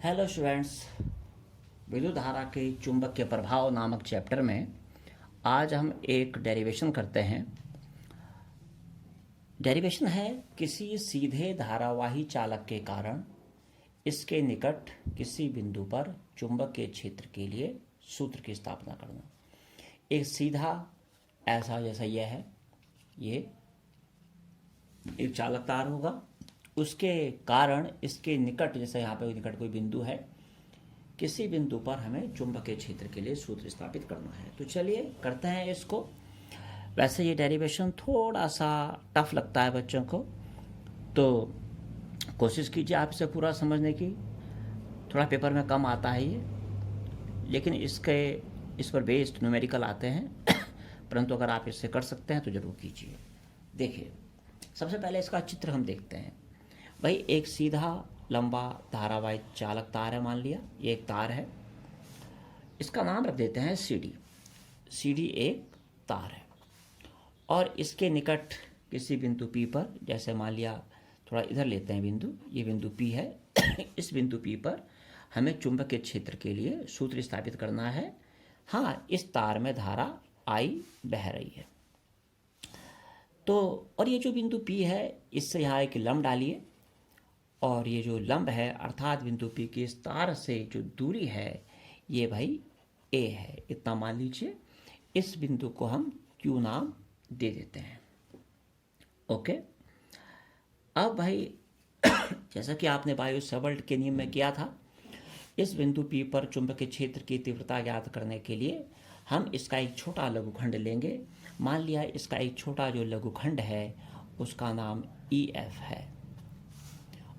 Hello students. विद्युत धारा के चुंबक के प्रभाव नामक चैप्टर में आज हम एक डेरिवेशन करते हैं। डेरिवेशन है किसी सीधे धारावाही चालक के कारण इसके निकट किसी बिंदु पर चुंबकीय क्षेत्र के लिए सूत्र की स्थापना करना। एक सीधा ऐसा जैसा यह है, ये एक चालक तार होगा, उसके कारण इसके निकट, जैसे यहाँ पे निकट कोई बिंदु है, किसी बिंदु पर हमें चुंबकीय क्षेत्र के लिए सूत्र स्थापित करना है। तो चलिए करते हैं इसको। वैसे ये डेरिवेशन थोड़ा सा टफ लगता है बच्चों को, तो कोशिश कीजिए आप इसे पूरा समझने की। थोड़ा पेपर में कम आता है ये, लेकिन इस पर बेस्ड न्यूमेरिकल आते हैं परंतु अगर आप इससे कर सकते हैं तो ज़रूर कीजिए। देखिए, सबसे पहले इसका चित्र हम देखते हैं। भाई एक सीधा लंबा धारावाही चालक तार है, मान लिया ये एक तार है, इसका नाम रख देते हैं सीडी। सीडी एक तार है और इसके निकट किसी बिंदु पी पर, जैसे मान लिया थोड़ा इधर लेते हैं बिंदु, ये बिंदु पी है इस बिंदु पी पर हमें चुंबकीय क्षेत्र के लिए सूत्र स्थापित करना है। हाँ, इस तार में धारा आई बह रही है। तो और ये जो बिंदु पी है, इससे यहाँ एक लंब डालिए और ये जो लंब है अर्थात बिंदु पी की इस तार से जो दूरी है ये भाई ए है, इतना मान लीजिए। इस बिंदु को हम क्यू नाम दे देते हैं। ओके, अब भाई जैसा कि आपने बायो सेवर्ट के नियम में किया था, इस बिंदु पी पर चुंबकीय क्षेत्र की तीव्रता ज्ञात करने के लिए हम इसका एक छोटा लघुखंड लेंगे। मान लिया इसका एक छोटा जो लघुखंड है उसका नाम ई एफ है,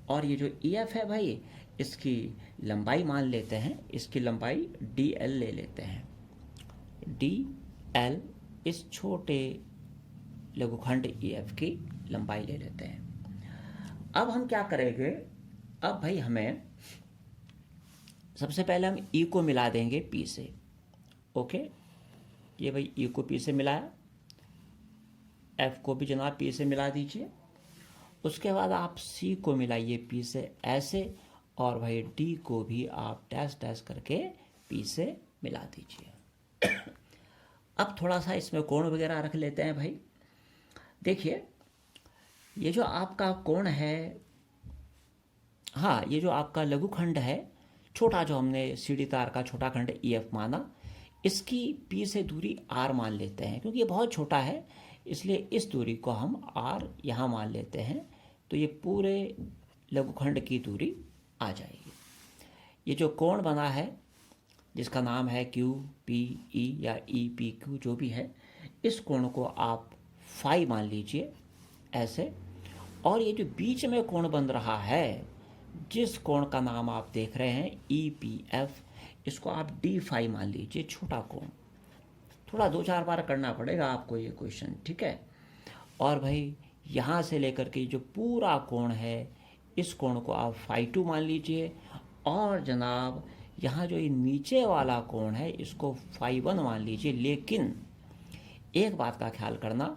और ये जो ई एफ है भाई, इसकी लंबाई मान लेते हैं, इसकी लंबाई डी एल ले लेते हैं। डी एल इस छोटे लघुखंड ई एफ की लंबाई ले लेते हैं। अब हम क्या करेंगे, अब भाई हमें सबसे पहले हम ई को मिला देंगे पी से। ओके, ये भाई ई को पी से मिलाया, एफ को भी जनाब पी से मिला दीजिए। उसके बाद आप सी को मिलाइए पी से ऐसे, और भाई डी को भी आप डैश डैश करके पी से मिला दीजिए। अब थोड़ा सा इसमें कोण वगैरह रख लेते हैं भाई। देखिए, ये जो आपका कोण है, हाँ, ये जो आपका लघुखंड है छोटा, जो हमने सीढ़ी तार का छोटा खंड ई एफ माना, इसकी पी से दूरी आर मान लेते हैं। क्योंकि ये बहुत छोटा है इसलिए इस दूरी को हम आर यहाँ मान लेते हैं, तो ये पूरे लघुखंड की दूरी आ जाएगी। ये जो कोण बना है जिसका नाम है क्यू पी ई या ई पी क्यू जो भी है, इस कोण को आप फाई मान लीजिए ऐसे। और ये जो बीच में कोण बन रहा है, जिस कोण का नाम आप देख रहे हैं ई पी एफ, इसको आप डी फाई मान लीजिए, छोटा कोण। थोड़ा 2-4 बार करना पड़ेगा आपको ये क्वेश्चन, ठीक है। और भाई यहाँ से लेकर के जो पूरा कोण है, इस कोण को आप फाई टू मान लीजिए, और जनाब यहाँ जो ये नीचे वाला कोण है इसको फाई वन मान लीजिए। लेकिन एक बात का ख्याल करना,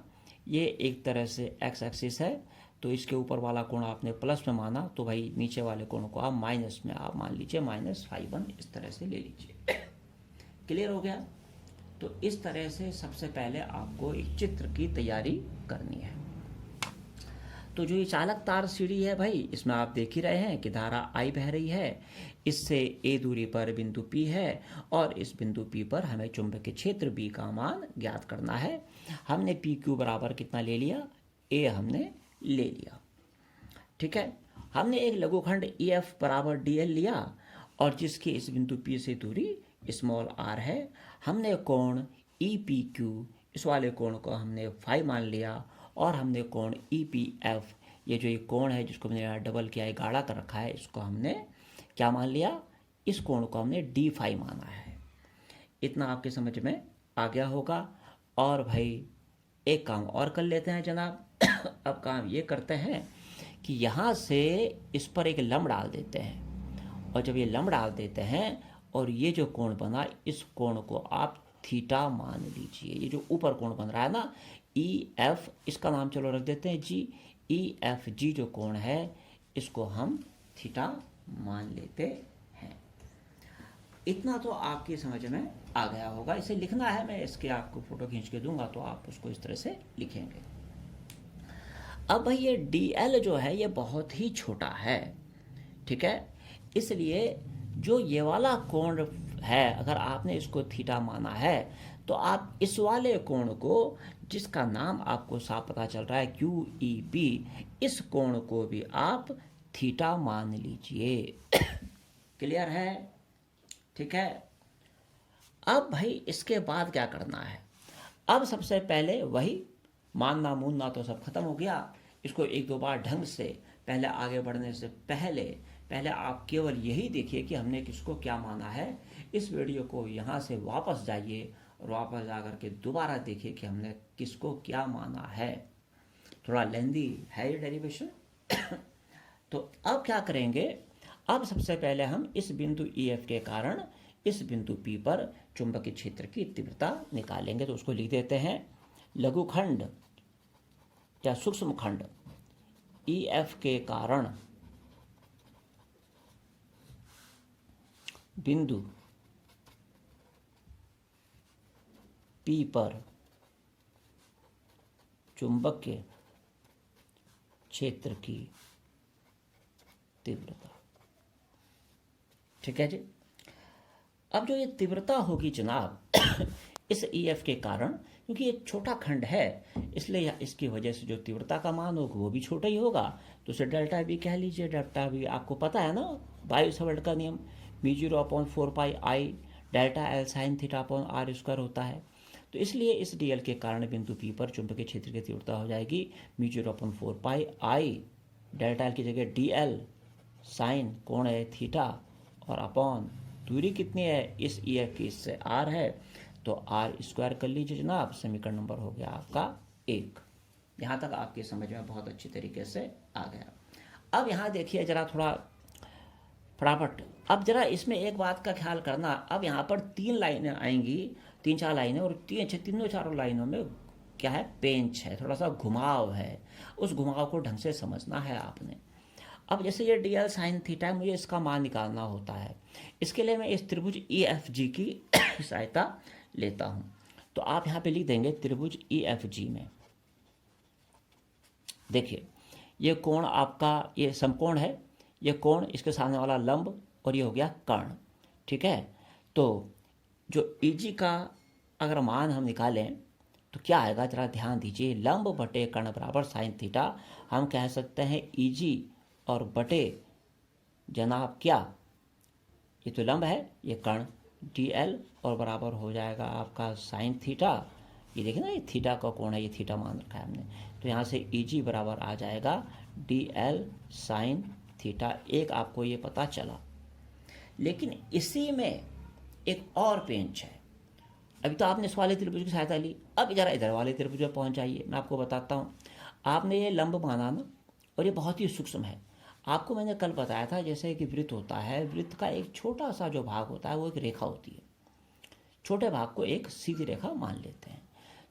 ये एक तरह से एक्स एक्सिस है, तो इसके ऊपर वाला कोण आपने प्लस में माना, तो भाई नीचे वाले कोण को आप माइनस में आप मान लीजिए, माइनस फाई वन इस तरह से ले लीजिए। क्लियर हो गया? तो इस तरह से सबसे पहले आपको एक चित्र की तैयारी करनी है। तो जो ये चालक तार सीढ़ी है भाई, इसमें आप देख ही रहे हैं कि धारा आई बह रही है, इससे ए दूरी पर बिंदु पी है, और इस बिंदु पी पर हमें चुंबकीय क्षेत्र बी का मान ज्ञात करना है। हमने पी क्यू बराबर कितना ले लिया, ए हमने ले लिया, ठीक है। हमने एक लघुखंड ई एफ बराबर डी एल लिया, और जिसकी इस बिंदु पी से दूरी स्मॉल आर है। हमने कोण ई पी क्यू, इस वाले कोण को हमने फाई मान लिया, और हमने कोण ई पी एफ, ये जो ये कोण है जिसको मैंने यहाँ डबल किया है, गाढ़ा कर रखा है, इसको हमने क्या मान लिया, इस कोण को हमने डी फाई माना है। इतना आपके समझ में आ गया होगा। और भाई एक काम और कर लेते हैं जनाब। अब काम ये करते हैं कि यहाँ से इस पर एक लंब डाल देते हैं, और जब ये लंब डाल देते हैं और ये जो कोण बना, इस कोण को आप थीटा मान लीजिए। ये जो ऊपर कोण बन रहा है ना ई एफ, इसका नाम चलो रख देते हैं जी। ई एफ जी जो कोण है इसको हम थीटा मान लेते इतना तो आपकी समझ में आ गया होगा। इसे लिखना है, मैं इसके आपको फोटो खींच के दूंगा तो आप उसको इस तरह से लिखेंगे। अब भाई ये DL जो है ये बहुत ही छोटा है, ठीक है, इसलिए जो ये वाला कोण है, अगर आपने इसको थीटा माना है तो आप इस वाले कोण को, जिसका नाम आपको साफ पता चल रहा है QEP, इस कोण को भी आप थीटा मान लीजिए। क्लियर है? ठीक है। अब भाई इसके बाद क्या करना है? अब सबसे पहले वही मानना मूनना तो सब खत्म हो गया। इसको एक दो बार ढंग से, पहले आगे बढ़ने से पहले आप केवल यही देखिए कि हमने किसको क्या माना है। इस वीडियो को यहाँ से वापस जाइए और वापस जा कर के दोबारा देखिए कि हमने किसको क्या माना है। थोड़ा लेंदी है ये डेरिवेशन। तो अब क्या करेंगे? अब सबसे पहले हम इस बिंदु EF के कारण इस बिंदु P पर चुंबकीय क्षेत्र की तीव्रता निकालेंगे। तो उसको लिख देते हैं, लघुखंड या सूक्ष्म खंड EF के कारण बिंदु P पर चुंबकीय क्षेत्र की तीव्रता। ठीक है जी। अब जो ये तीव्रता होगी जनाब इस EF के कारण, क्योंकि ये छोटा खंड है इसलिए इसकी वजह से जो तीव्रता का मान होगा वो भी छोटा ही होगा, तो उसे डेल्टा भी कह लीजिए। डेल्टा भी आपको पता है ना, बायो-सावर्ट का नियम, μ0/4πI delta L sin θ/r² होता है। तो इसलिए इस DL के कारण बिंदु P पर चुंबकीय क्षेत्र की तीव्रता हो जाएगी μ0/4πI डेल्टा L की जगह DL साइन कोण है थीटा और अपॉन दूरी कितनी है इस EF की, इससे R है तो r² कर लीजिए जनाब। समीकरण नंबर हो गया आपका 1। यहाँ तक आपकी समझ में बहुत अच्छी तरीके से आ गया। अब यहाँ देखिए जरा थोड़ा फटाफट। अब जरा इसमें एक बात का ख्याल करना, अब यहाँ पर 3 लाइनें आएंगी, 3-4 लाइनें, और तीनों चारों लाइनों में क्या है, पेंच है, थोड़ा सा घुमाव है। उस घुमाव को ढंग से समझना है आपने। अब जैसे ये DL sin थीटा है, मुझे इसका मान निकालना होता है। इसके लिए मैं इस त्रिभुज EFG की सहायता लेता हूँ। तो आप यहाँ पे लिख देंगे त्रिभुज EFG में, देखिए ये कोण आपका, ये समकोण है, ये कोण, इसके सामने वाला लंब, और ये हो गया कर्ण। ठीक है। तो जो EG का अगर मान हम निकालें तो क्या आएगा, जरा ध्यान दीजिए। लंब बटे कर्ण बराबर साइन थीटा। हम कह सकते हैं EG और बटे जनाब क्या, ये तो लंब है, ये कर्ण DL, और बराबर हो जाएगा आपका साइन थीटा। ये देखिए ना, ये थीटा का कोण है, ये थीटा मान रखा है हमने। तो यहाँ से EG बराबर आ जाएगा DL साइन थीटा। एक आपको ये पता चला। लेकिन इसी में एक और पेंच है। अभी तो आपने इस वाले त्रिभुज की सहायता ली, अब जरा इधर वाले त्रिभुज में पहुँच जाइए। मैं आपको बताता हूँ। आपने ये लंब माना ना, और ये बहुत ही सूक्ष्म है। आपको मैंने कल बताया था जैसे कि वृत्त होता है, वृत्त का एक छोटा सा जो भाग होता है वो एक रेखा होती है। छोटे भाग को एक सीधी रेखा मान लेते हैं।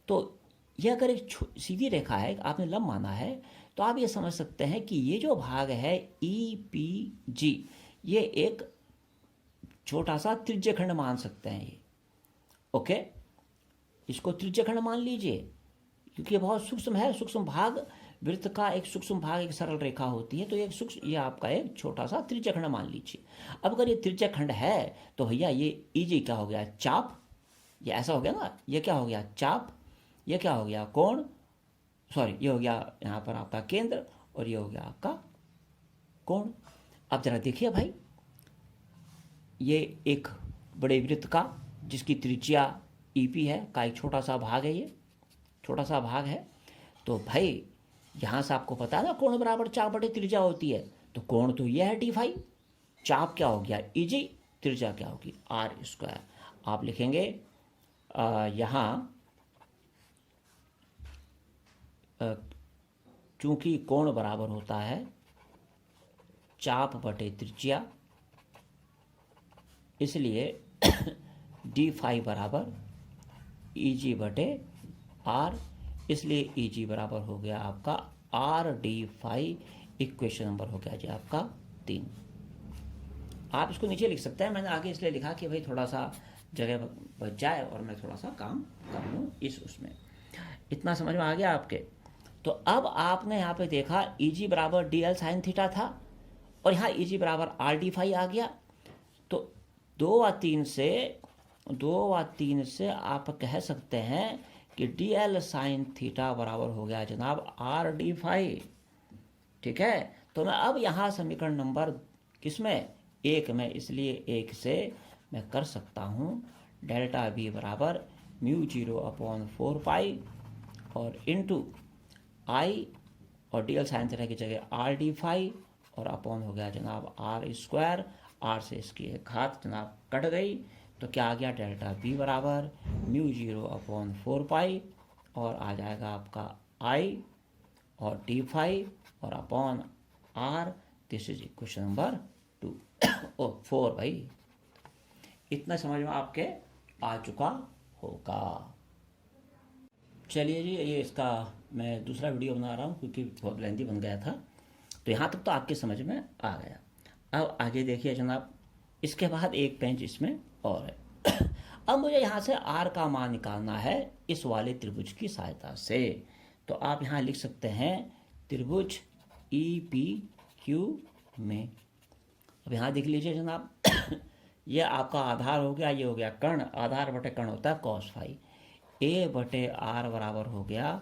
तो ये अगर एक सीधी रेखा है, आपने लंब माना है, तो आप ये समझ सकते हैं कि ये जो भाग है EPG, ये एक छोटा सा त्रिज्यखंड मान सकते हैं ये। ओके, इसको त्रिज्यखंड मान लीजिए, क्योंकि ये बहुत सूक्ष्म है। सूक्ष्म भाग, वृत्त का एक सूक्ष्म भाग एक सरल रेखा होती है, तो एक सूक्ष्म, ये आपका एक छोटा सा त्रिज्यखंड मान लीजिए। अब अगर ये त्रिज्यखंड है तो भैया ये EG क्या हो गया, चाप। ये ऐसा हो गया ना, ये क्या हो गया, चाप। ये क्या हो गया, कोण, सॉरी, ये हो गया यहाँ पर आपका केंद्र, और ये हो गया आपका कोण। अब जरा देखिए भाई, ये एक बड़े वृत्त का, जिसकी त्रिज्या EP है, का एक छोटा सा भाग है, ये छोटा सा भाग है। तो भाई यहाँ से आपको पता है ना, कोण बराबर चाप बटे त्रिज्या होती है। तो कोण तो ये है D5, चाप क्या हो गया EG, त्रिज्या क्या होगी R²। आप लिखेंगे यहाँ चूंकि कोण बराबर होता है चाप बटे त्रिज्या, इसलिए D5 बराबर EG बटे R, इसलिए EG बराबर हो गया आपका RD5। इक्वेशन नंबर हो गया जी आपका 3। आप इसको नीचे लिख सकते हैं, मैंने आगे इसलिए लिखा कि भाई थोड़ा सा जगह बच जाए और मैं थोड़ा सा काम कर लूँ इस उसमें। इतना समझ में आ गया आपके? तो अब आपने यहाँ पे देखा ई जी बराबर डी एल साइन थीटा था और यहाँ ई जी बराबर आर डी फाई आ गया। तो 2 व 3 से आप कह सकते हैं कि डी एल साइन थीटा बराबर हो गया जनाब आर डी फाई। ठीक है, तो मैं अब यहाँ समीकरण नंबर किसमें, 1 में, इसलिए 1 से मैं कर सकता हूँ डेल्टा बी बराबर म्यू 0/4 पाई और इनटू आई और डी एल साइन थीटा की जगह आर डी फाई और अपॉन हो गया जनाब आर स्क्वायर। आर से इसकी एक घात जनाब कट गई, तो क्या आ गया डेल्टा बी बराबर म्यू 0/4 पाई और आ जाएगा आपका आई और डी फाई और upon R. This is equation number 2 ओ 4 भाई। इतना समझ में आपके आ चुका होगा। चलिए जी, ये इसका मैं दूसरा वीडियो बना रहा हूँ क्योंकि बहुत लेंथी बन गया था। तो यहाँ तक तो आपके समझ में आ गया। अब आगे देखिए जनाब, इसके बाद एक पेंच इसमें और है। अब मुझे यहाँ से आर का मान निकालना है इस वाले त्रिभुज की सहायता से। तो आप यहाँ लिख सकते हैं त्रिभुज ई पी क्यू में। अब यहाँ देख लीजिए जनाब, ये आपका आधार हो गया, ये हो गया कर्ण, आधार बटे कर्ण होता है कॉस फाई। ए बटे आर बराबर हो गया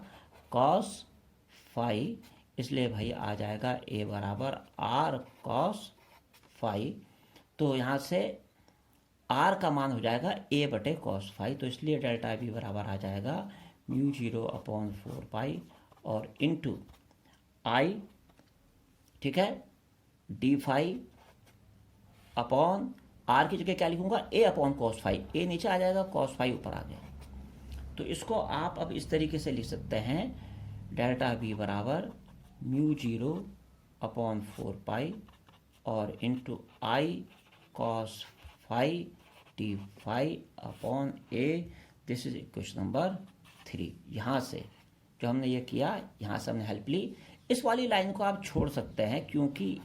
कॉस फाई, इसलिए भाई आ जाएगा ए बराबर आर कॉस फाई। तो यहाँ से आर का मान हो जाएगा ए बटे कॉस फाई, तो इसलिए डेल्टा बी बराबर आ जाएगा म्यू 0/4 पाई और इनटू आई, ठीक है, डी फाई अपॉन आर की जगह क्या लिखूंगा, ए अपॉन कॉस फाई। ए नीचे आ जाएगा, कॉस फाई ऊपर आ गया। तो इसको आप अब इस तरीके से लिख सकते हैं डेल्टा बी बराबर म्यू 0/4 पाई और into I cos phi T phi upon A. This is equation number 3। यहाँ से जो हमने ये किया, यहाँ से हमने हेल्प ली। इस वाली लाइन को आप छोड़ सकते हैं, क्योंकि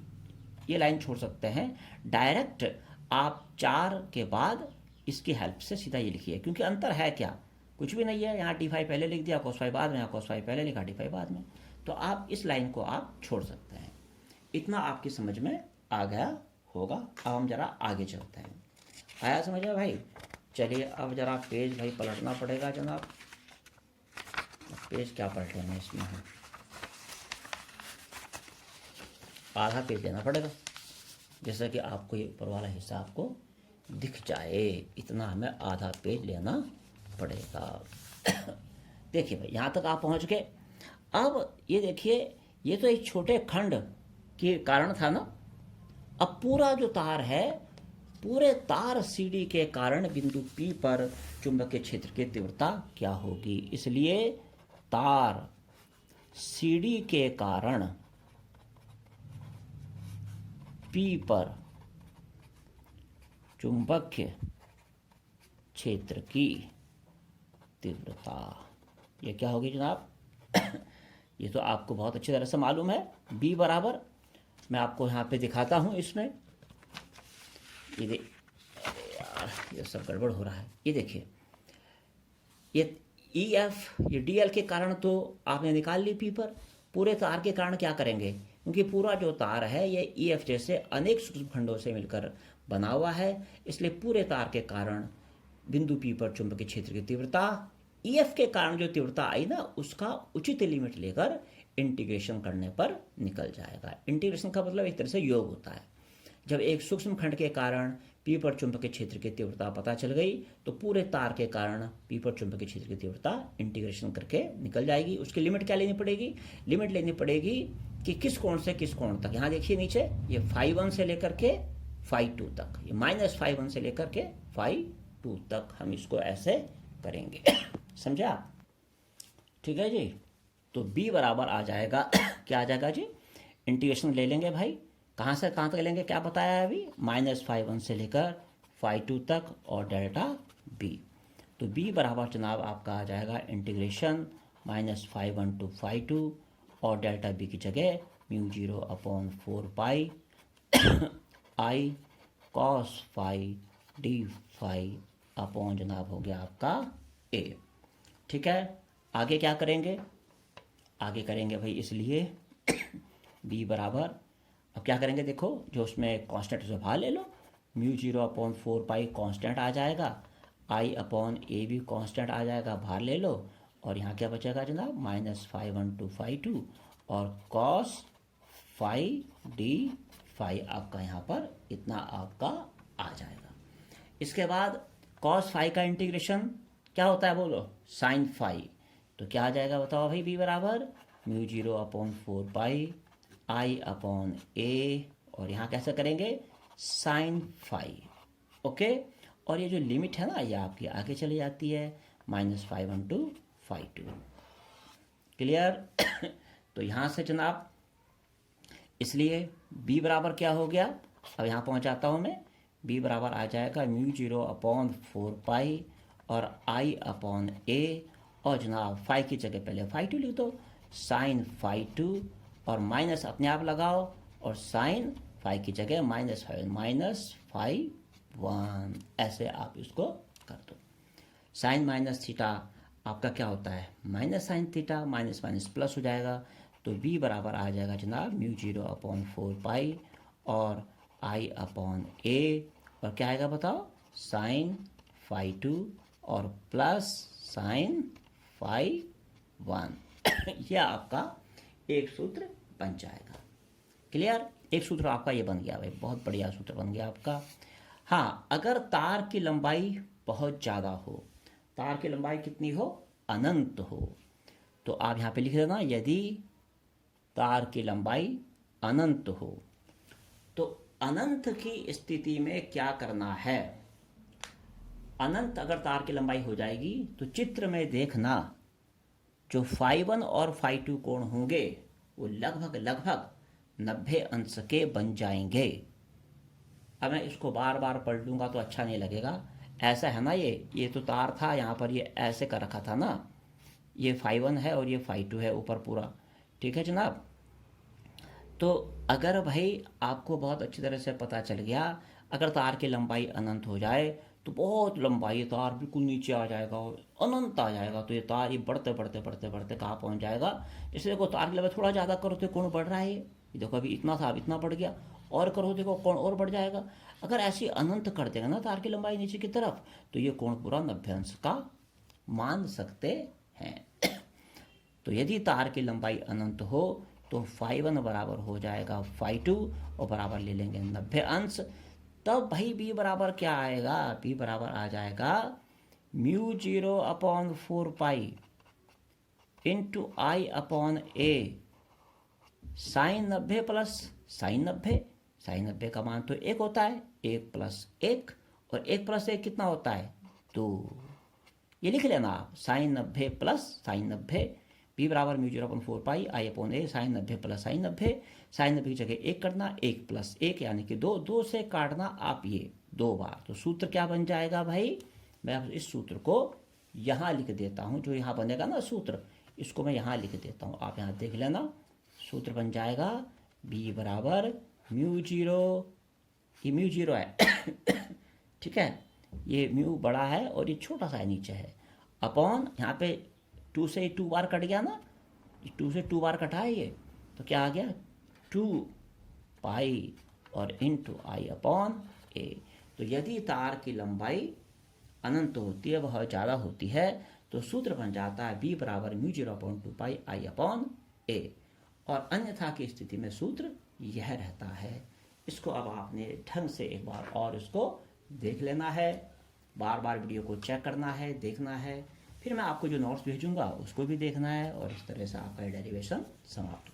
ये लाइन छोड़ सकते हैं डायरेक्ट। आप 4 के बाद इसकी हेल्प से सीधा ये लिखिए, क्योंकि अंतर है क्या, कुछ भी नहीं है। यहाँ टी फाई पहले लिख दिया, कॉस फाई बाद में, यहाँ कॉस फाई पहले लिखा, टी फाई बाद में। तो आप इस लाइन को आप छोड़ सकते हैं। इतना आपकी समझ में आ गया होगा। अब हम जरा आगे चलते हैं। आया समझ में भाई? चलिए अब जरा पेज भाई पलटना पड़ेगा जनाब। पेज क्या पलटेंगे इसमें, हम आधा पेज लेना पड़ेगा, जैसा कि आपको ये ऊपर वाला हिस्सा आपको दिख जाए, इतना हमें आधा पेज लेना पड़ेगा। देखिए भाई, यहाँ तक आप पहुँच गए। अब ये देखिए, ये तो एक छोटे खंड के कारण था ना। अब पूरा जो तार है, पूरे तार सीडी के कारण बिंदु P पर चुंबकीय क्षेत्र की तीव्रता क्या होगी। इसलिए तार सीडी के कारण P पर चुंबकीय क्षेत्र की तीव्रता, ये क्या होगी जनाब? ये तो आपको बहुत अच्छी तरह से मालूम है। B बराबर, मैं आपको यहाँ पे दिखाता हूँ इसमें, ये यार ये सब गड़बड़ हो रहा है। ये देखिए, ये EF, ये DL के कारण तो आपने निकाल ली P पर। पूरे तार के कारण क्या करेंगे, क्योंकि पूरा जो तार है ये EF जैसे अनेक सूक्ष्म खंडों से मिलकर बना हुआ है, इसलिए पूरे तार के कारण बिंदु P पर चुंबकीय क्षेत्र की तीव्रता, EF के कारण जो तीव्रता आई ना, उसका उचित लिमिट लेकर इंटीग्रेशन करने पर निकल जाएगा। इंटीग्रेशन का मतलब एक तरह से योग होता है। जब एक सूक्ष्म खंड के कारण P पर चुंबकीय क्षेत्र की तीव्रता पता चल गई, तो पूरे तार के कारण P पर चुंबकीय क्षेत्र की तीव्रता इंटीग्रेशन करके निकल जाएगी। उसकी लिमिट क्या लेनी पड़ेगी? लिमिट लेनी पड़ेगी कि किस कोण से किस कोण तक। यहाँ देखिए नीचे, ये φ1 से लेकर के φ2 तक, ये -φ1 से लेकर के φ2 तक हम इसको ऐसे करेंगे। समझा? ठीक है जी। तो B बराबर आ जाएगा क्या आ जाएगा जी? इंटीग्रेशन ले लेंगे भाई, कहाँ से कहाँ तक लेंगे, क्या बताया है अभी? -φ1 से लेकर φ2 तक और डेल्टा B। तो B बराबर जनाब आपका आ जाएगा इंटीग्रेशन -φ1 to φ2 और डेल्टा B की जगह mu 0/4 pi i cos phi d phi upon जनाब हो गया आपका ए। ठीक है, आगे क्या करेंगे, आगे करेंगे भाई इसलिए बी बराबर, अब क्या करेंगे देखो, जो उसमें कांस्टेंट उसे बाहर ले लो, μ0/4 पाई कांस्टेंट आ जाएगा, आई अपॉन ए भी कांस्टेंट आ जाएगा, बाहर ले लो, और यहाँ क्या बचेगा जनाब -φ1 to φ2 और कॉस फाई डी फाई आपका यहाँ पर इतना आपका आ जाएगा। इसके बाद कॉस फाई का इंटीग्रेशन क्या होता है बोलो, साइन फाई, तो क्या आ जाएगा बताओ भाई, बी बराबर μ0/4 पाई आई अपॉन ए, और यहाँ कैसे करेंगे साइन फाई। ओके, और ये जो लिमिट है ना ये आपकी आगे चली जाती है -φ1 to φ2। क्लियर? तो यहाँ से जनाब इसलिए b बराबर क्या हो गया, अब यहाँ पहुँचाता हूँ मैं, b बराबर आ जाएगा μ0/4 पाई और i अपॉन a, और जनाब फाई की जगह पहले φ2 लिख दो, साइन φ2 और माइनस अपने आप लगाओ, और साइन फाई की जगह -φ1, ऐसे आप इसको कर दो। साइन माइनस थीटा आपका क्या होता है minus sine theta, minus minus plus हो जाएगा, तो b बराबर आ जाएगा जनाब μ0/4 पाई और i अपॉन a, और क्या आएगा बताओ साइन φ2 और प्लस साइन φ1 यह आपका एक सूत्र बन जाएगा। क्लियर? एक सूत्र आपका ये बन गया भाई, बहुत बढ़िया सूत्र बन गया आपका। हाँ, अगर तार की लंबाई बहुत ज़्यादा हो, तार की लंबाई कितनी हो, अनंत हो, तो आप यहाँ पे लिख देना यदि तार की लंबाई अनंत हो, तो अनंत की स्थिति में क्या करना है। अनंत अगर तार की लंबाई हो जाएगी तो चित्र में देखना जो φ1 और φ2 कोण होंगे वो लगभग 90 अंश के बन जाएंगे। अब मैं इसको बार बार पढ़ लूँगा तो अच्छा नहीं लगेगा, ऐसा है ना, ये तो तार था, यहाँ पर ये ऐसे कर रखा था ना, ये φ1 है और ये φ2 है ऊपर पूरा। ठीक है जनाब, तो अगर भाई आपको बहुत अच्छी तरह से पता चल गया, अगर तार की लंबाई अनंत हो जाए तो बहुत लंबाई, तार बिल्कुल नीचे आ जाएगा और अनंत आ जाएगा, तो ये तार ये बढ़ते बढ़ते बढ़ते बढ़ते कहाँ पहुँच जाएगा। जैसे देखो तार की लंबाई थोड़ा ज़्यादा करो तो कोण बढ़ रहा है, ये देखो अभी इतना था अब इतना बढ़ गया, और करो देखो कोण और बढ़ जाएगा। अगर ऐसी अनंत कर देगा ना तार की लंबाई नीचे की तरफ, तो ये कोण पूरा 90 अंश का मान सकते हैं। तो यदि तार की लंबाई अनंत हो तो φ1 बराबर हो जाएगा φ2 और बराबर ले लेंगे 90 अंश, तब भाई b बराबर क्या आएगा, b बराबर आ जाएगा μ0/4 पाई इंटू आई अपॉन ए साइन 90 प्लस साइन 90, साइन 90 का मान तो 1 होता है, 1 + 1, और 1 + 1 कितना होता है 2, ये लिख लेना आप, साइन 90 प्लस साइन 90, b बराबर μ0/4 पाई आई अपॉन ए साइन 90 प्लस साइन 90, साइन 90 की जगह 1 करना, 1 + 1 यानी कि 2, 2 से काटना आप ये 2 बार, तो सूत्र क्या बन जाएगा भाई, मैं इस सूत्र को यहाँ लिख देता हूँ, जो यहाँ बनेगा ना सूत्र, इसको मैं यहाँ लिख देता हूँ, आप यहाँ देख लेना, सूत्र बन जाएगा b बराबर μ0, ये μ0 है ठीक है, ये म्यू बड़ा है और ये छोटा सा नीचे है, अपॉन यहाँ पे 2 से 2 बार कट गया ना, 2 से 2 बार कटा है ये, तो क्या आ गया 2 पाई और इंटू आई अपॉन ए। तो यदि तार की लंबाई अनंत होती है, बहुत ज़्यादा होती है, तो सूत्र बन जाता है b बराबर μ0/2 पाई आई अपॉन ए, और अन्यथा की स्थिति में सूत्र यह रहता है। इसको अब आपने ढंग से एक बार और इसको देख लेना है, बार बार वीडियो को चेक करना है, देखना है, फिर मैं आपको जो नोट्स भेजूंगा उसको भी देखना है, और इस तरह से आपका डेरिवेशन समाप्त